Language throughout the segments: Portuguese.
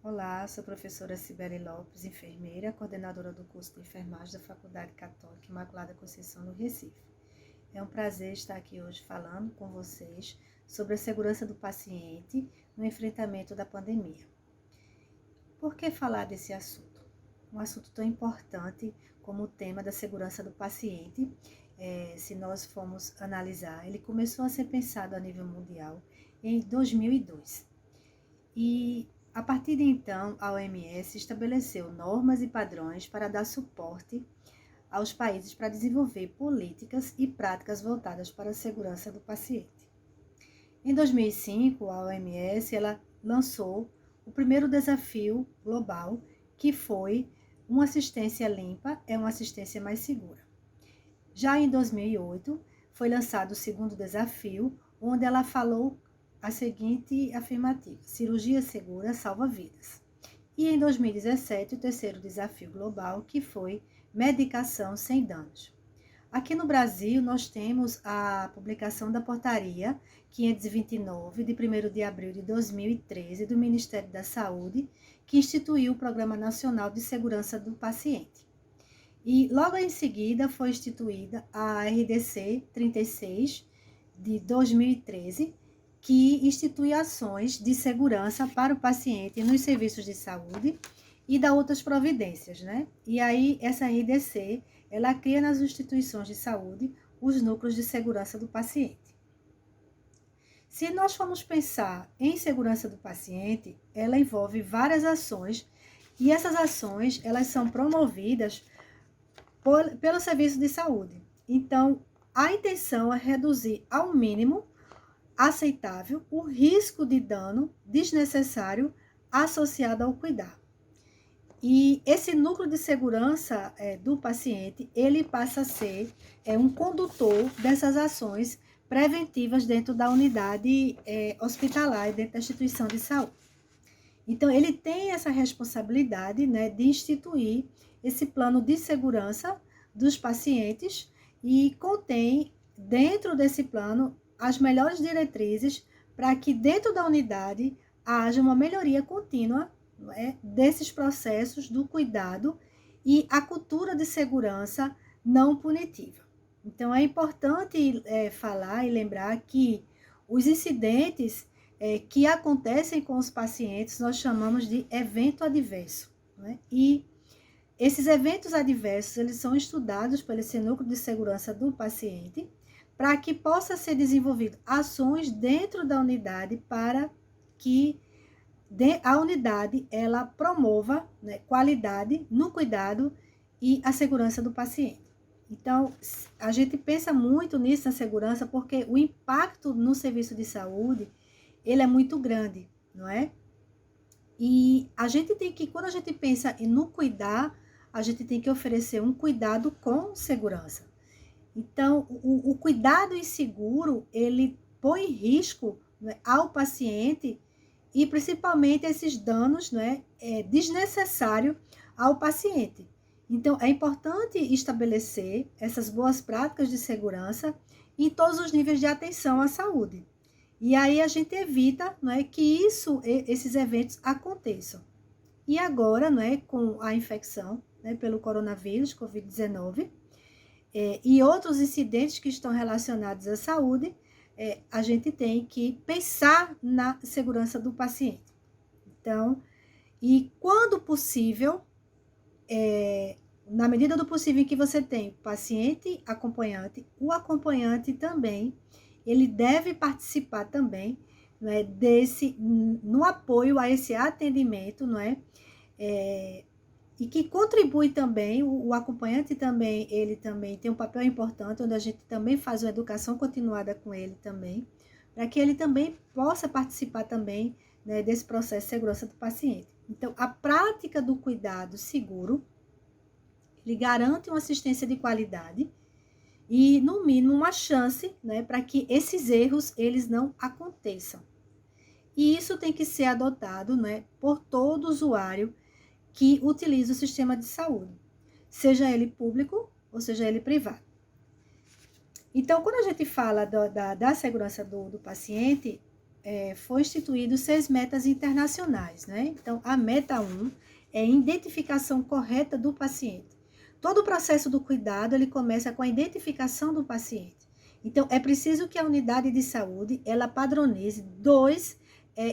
Olá, sou a professora Cibele Lopes, enfermeira, coordenadora do curso de enfermagem da Faculdade Católica Imaculada Conceição, no Recife. É um prazer estar aqui hoje falando com vocês sobre a segurança do paciente no enfrentamento da pandemia. Por que falar desse assunto? Um assunto tão importante como o tema da segurança do paciente, se nós formos analisar, ele começou a ser pensado a nível mundial em 2002. E a partir de então, a OMS estabeleceu normas e padrões para dar suporte aos países para desenvolver políticas e práticas voltadas para a segurança do paciente. Em 2005, a OMS lançou o primeiro desafio global, que foi uma assistência limpa é uma assistência mais segura. Já em 2008, foi lançado o segundo desafio, onde ela falou a seguinte afirmativa: cirurgia segura salva vidas. E em 2017, o terceiro desafio global, que foi medicação sem danos. Aqui no Brasil, nós temos a publicação da portaria 529, de 1º de abril de 2013, do Ministério da Saúde, que instituiu o Programa Nacional de Segurança do Paciente. E logo em seguida foi instituída a RDC 36, de 2013, que institui ações de segurança para o paciente nos serviços de saúde e dá outras providências, né? E aí, essa RDC, ela cria nas instituições de saúde os núcleos de segurança do paciente. Se nós formos pensar em segurança do paciente, ela envolve várias ações, e essas ações, elas são promovidas pelo serviço de saúde. Então, a intenção é reduzir ao mínimo aceitável o risco de dano desnecessário associado ao cuidado. E esse núcleo de segurança do paciente, ele passa a ser um condutor dessas ações preventivas dentro da unidade hospitalar, dentro da instituição de saúde. Então, ele tem essa responsabilidade, né, de instituir esse plano de segurança dos pacientes e contém, dentro desse plano, as melhores diretrizes para que dentro da unidade haja uma melhoria contínua, desses processos do cuidado e a cultura de segurança não punitiva. Então, é importante falar e lembrar que os incidentes que acontecem com os pacientes, nós chamamos de evento adverso, né? E esses eventos adversos, eles são estudados pelo esse núcleo de segurança do paciente, para que possa ser desenvolvido ações dentro da unidade para que a unidade ela promova, né, qualidade no cuidado e a segurança do paciente. Então, a gente pensa muito nisso na segurança porque o impacto no serviço de saúde, ele é muito grande, não é? E a gente tem que, quando a gente pensa no cuidar, a gente tem que oferecer um cuidado com segurança. Então, o cuidado inseguro, ele põe em risco, né, ao paciente e principalmente esses danos, né, desnecessários ao paciente. Então, é importante estabelecer essas boas práticas de segurança em todos os níveis de atenção à saúde. E aí a gente evita, não é, que esses eventos aconteçam. E agora, não é, com a infecção, né, pelo coronavírus, Covid-19, e outros incidentes que estão relacionados à saúde, a gente tem que pensar na segurança do paciente. Então, e quando possível, na medida do possível em que você tem paciente acompanhante, o acompanhante também, ele deve participar também, não é, no apoio a esse atendimento, não é? E que contribui também, o acompanhante também, ele também tem um papel importante, onde a gente também faz uma educação continuada com ele também, para que ele também possa participar também, né, desse processo de segurança do paciente. Então, a prática do cuidado seguro, ele garante uma assistência de qualidade e, no mínimo, uma chance, né, para que esses erros, eles não aconteçam. E isso tem que ser adotado, né, por todo usuário que utiliza o sistema de saúde, seja ele público ou seja ele privado. Então, quando a gente fala da segurança do paciente, foi instituído 6 metas internacionais, né? Então, a meta 1 é a identificação correta do paciente. Todo o processo do cuidado, ele começa com a identificação do paciente. Então, é preciso que a unidade de saúde, ela padronize 2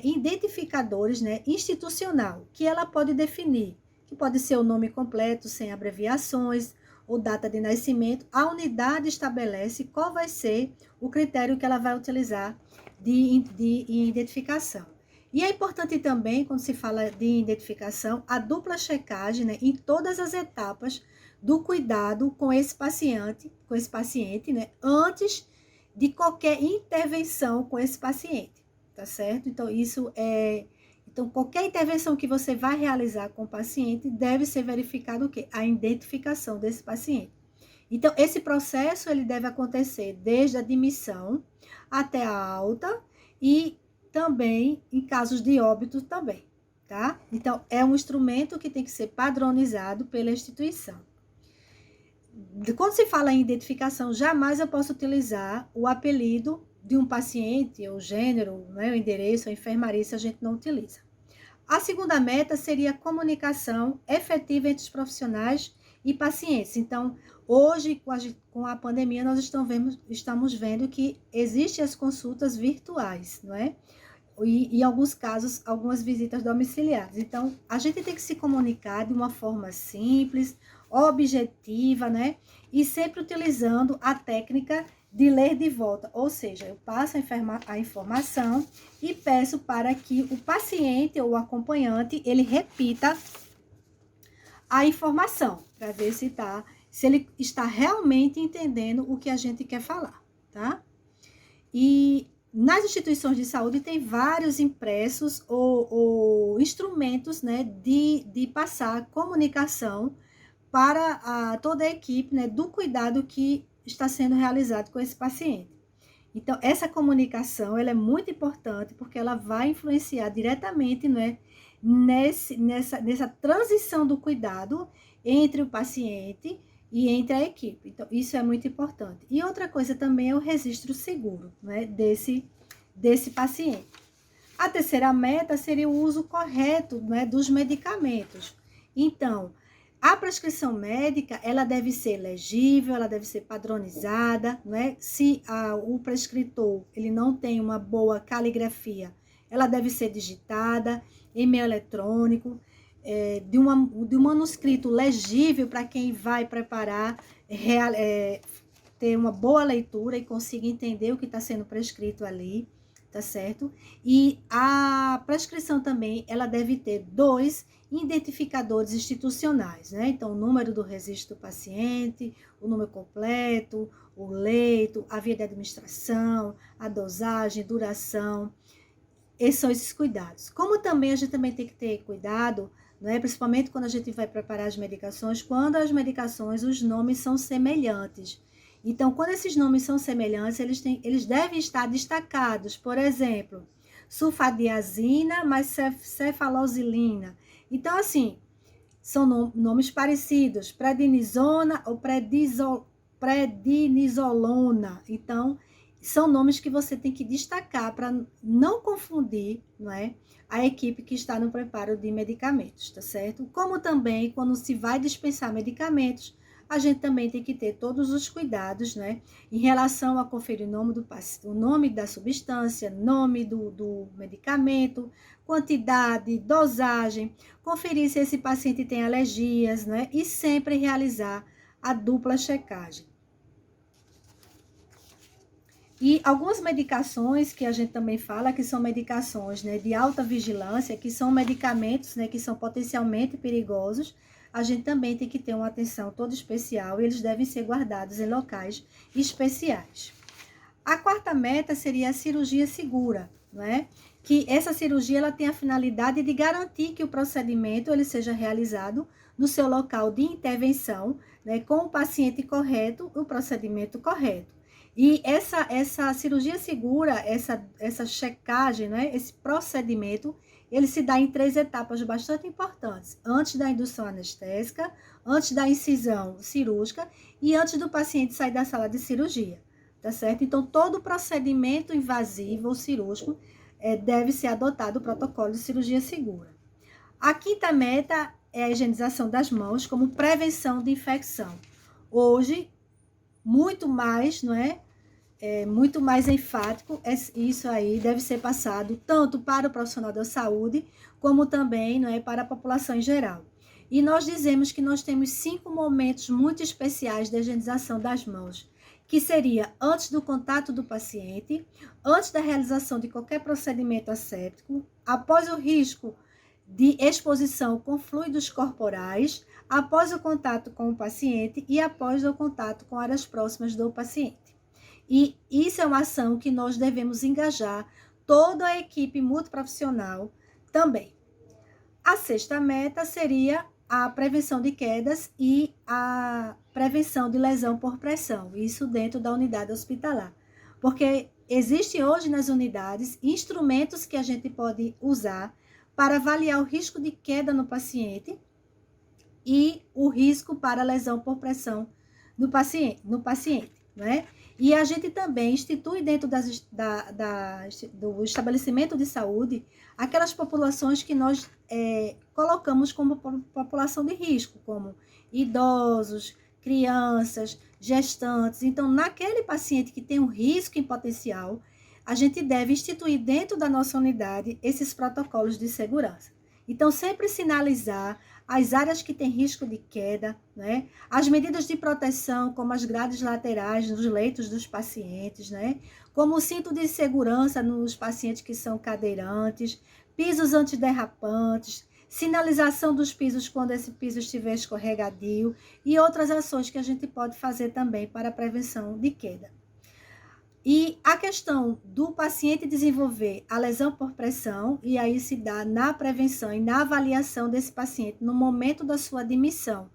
identificadores, né, institucional, que ela pode definir, que pode ser o nome completo, sem abreviações, ou data de nascimento. A unidade estabelece qual vai ser o critério que ela vai utilizar de identificação. E é importante também, quando se fala de identificação, a dupla checagem, né, em todas as etapas do cuidado com esse paciente, né, antes de qualquer intervenção com esse paciente, tá certo? Então, qualquer intervenção que você vai realizar com o paciente, deve ser verificado o quê? A identificação desse paciente. Então, esse processo, ele deve acontecer desde a admissão até a alta e também em casos de óbito também, tá? Então, é um instrumento que tem que ser padronizado pela instituição. Quando se fala em identificação, jamais eu posso utilizar o apelido de um paciente, o gênero, né, o endereço, a enfermaria, isso a gente não utiliza. A segunda meta seria a comunicação efetiva entre os profissionais e pacientes. Então, hoje, com a pandemia, nós estamos vendo que existem as consultas virtuais, não é? E, em alguns casos, algumas visitas domiciliares. Então, a gente tem que se comunicar de uma forma simples, objetiva, né? E sempre utilizando a técnica de ler de volta, ou seja, eu passo a informação e peço para que o paciente ou o acompanhante, ele repita a informação, para ver se ele está realmente entendendo o que a gente quer falar, tá? E nas instituições de saúde tem vários impressos ou instrumentos, né, de passar comunicação para toda a equipe, né, do cuidado que está sendo realizado com esse paciente. Então, essa comunicação, ela é muito importante, porque ela vai influenciar diretamente, né, nessa transição do cuidado entre o paciente e entre a equipe. Então, isso é muito importante. E outra coisa também é o registro seguro, né, desse paciente. A terceira meta seria o uso correto, né, dos medicamentos. Então, a prescrição médica, ela deve ser legível, ela deve ser padronizada, né? Se o prescritor, ele não tem uma boa caligrafia, ela deve ser digitada em meio eletrônico, de um manuscrito legível para quem vai preparar, ter uma boa leitura e consiga entender o que está sendo prescrito ali, tá certo? E a prescrição também, ela deve ter 2 identificadores institucionais, né? Então, o número do registro do paciente, o número completo, o leito, a via de administração, a dosagem, duração. Esses são esses cuidados. Como também a gente também tem que ter cuidado, né? Principalmente quando a gente vai preparar as medicações, quando as medicações, os nomes são semelhantes. Então, quando esses nomes são semelhantes, eles devem estar destacados. Por exemplo, sulfadiazina mais cefalosilina. Então, assim, são nomes parecidos, prednisona ou prednisolona. Então, são nomes que você tem que destacar para não confundir, não é, a equipe que está no preparo de medicamentos, tá certo? Como também, quando se vai dispensar medicamentos, a gente também tem que ter todos os cuidados, né, em relação a conferir o nome da substância, nome do medicamento, quantidade, dosagem, conferir se esse paciente tem alergias, né, e sempre realizar a dupla checagem. E algumas medicações que a gente também fala, que são medicações, né, de alta vigilância, que são medicamentos, né, que são potencialmente perigosos, a gente também tem que ter uma atenção toda especial e eles devem ser guardados em locais especiais. A quarta meta seria a cirurgia segura, né? Que essa cirurgia ela tem a finalidade de garantir que o procedimento ele seja realizado no seu local de intervenção, né, com o paciente correto, o procedimento correto. E essa cirurgia segura, essa checagem, né, esse procedimento, ele se dá em 3 etapas bastante importantes. Antes da indução anestésica, antes da incisão cirúrgica e antes do paciente sair da sala de cirurgia, tá certo? Então, todo procedimento invasivo ou cirúrgico, deve ser adotado o protocolo de cirurgia segura. A quinta meta é a higienização das mãos como prevenção de infecção. Hoje, muito mais, não é? Muito mais enfático, isso aí deve ser passado tanto para o profissional da saúde, como também, não é, para a população em geral. E nós dizemos que nós temos 5 momentos muito especiais de higienização das mãos, que seria antes do contato do paciente, antes da realização de qualquer procedimento asséptico, após o risco de exposição com fluidos corporais, após o contato com o paciente e após o contato com áreas próximas do paciente. E isso é uma ação que nós devemos engajar toda a equipe multiprofissional também. A sexta meta seria a prevenção de quedas e a prevenção de lesão por pressão, isso dentro da unidade hospitalar. Porque existem hoje nas unidades instrumentos que a gente pode usar para avaliar o risco de queda no paciente e o risco para lesão por pressão no paciente, né? E a gente também institui dentro do estabelecimento de saúde aquelas populações que nós colocamos como população de risco, como idosos, crianças, gestantes. Então, naquele paciente que tem um risco em potencial, a gente deve instituir dentro da nossa unidade esses protocolos de segurança. Então, sempre sinalizar as áreas que têm risco de queda, né? As medidas de proteção, como as grades laterais nos leitos dos pacientes, né? Como o cinto de segurança nos pacientes que são cadeirantes, pisos antiderrapantes, sinalização dos pisos quando esse piso estiver escorregadio e outras ações que a gente pode fazer também para a prevenção de queda. E a questão do paciente desenvolver a lesão por pressão, e aí se dá na prevenção e na avaliação desse paciente no momento da sua admissão,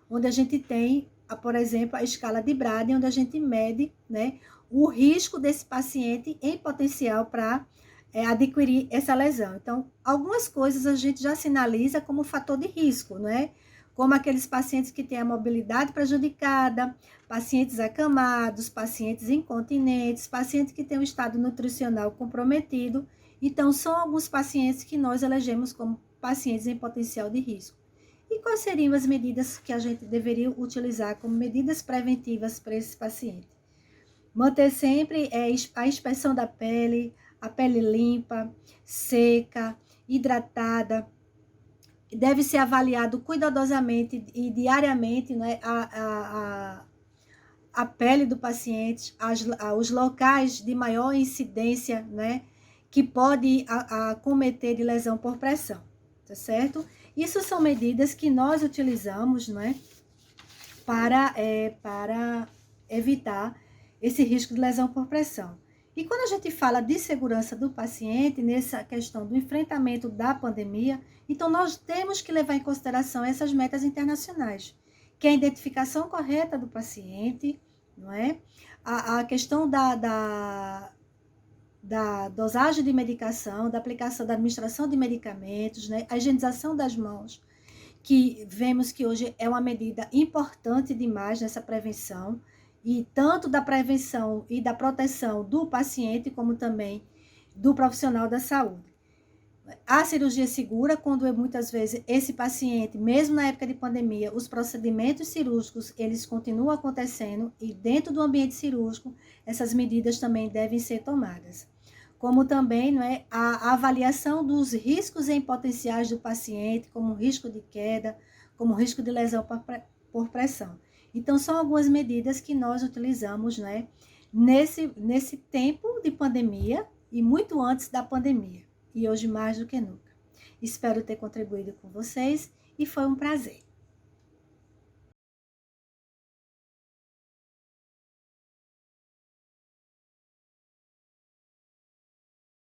onde a gente tem, por exemplo, a escala de Braden, onde a gente mede, né, o risco desse paciente em potencial para adquirir essa lesão. Então, algumas coisas a gente já sinaliza como fator de risco, não é? Como aqueles pacientes que têm a mobilidade prejudicada, pacientes acamados, pacientes incontinentes, pacientes que têm um estado nutricional comprometido. Então, são alguns pacientes que nós elegemos como pacientes em potencial de risco. E quais seriam as medidas que a gente deveria utilizar como medidas preventivas para esse paciente? Manter sempre a inspeção da pele, a pele limpa, seca, hidratada. Deve ser avaliado cuidadosamente e diariamente, né, a pele do paciente, os locais de maior incidência, né, que pode acometer de lesão por pressão, tá certo? Isso são medidas que nós utilizamos, né, para evitar esse risco de lesão por pressão. E quando a gente fala de segurança do paciente, nessa questão do enfrentamento da pandemia, então nós temos que levar em consideração essas metas internacionais, que é a identificação correta do paciente, não é? A questão da dosagem de medicação, da aplicação, da administração de medicamentos, né? A higienização das mãos, que vemos que hoje é uma medida importante demais nessa prevenção, e tanto da prevenção e da proteção do paciente, como também do profissional da saúde. A cirurgia segura, quando muitas vezes esse paciente, mesmo na época de pandemia, os procedimentos cirúrgicos, eles continuam acontecendo, e dentro do ambiente cirúrgico, essas medidas também devem ser tomadas. Como também, não é, a avaliação dos riscos em potenciais do paciente, como risco de queda, como risco de lesão por pressão. Então, são algumas medidas que nós utilizamos, né, nesse tempo de pandemia e muito antes da pandemia. E hoje mais do que nunca. Espero ter contribuído com vocês e foi um prazer.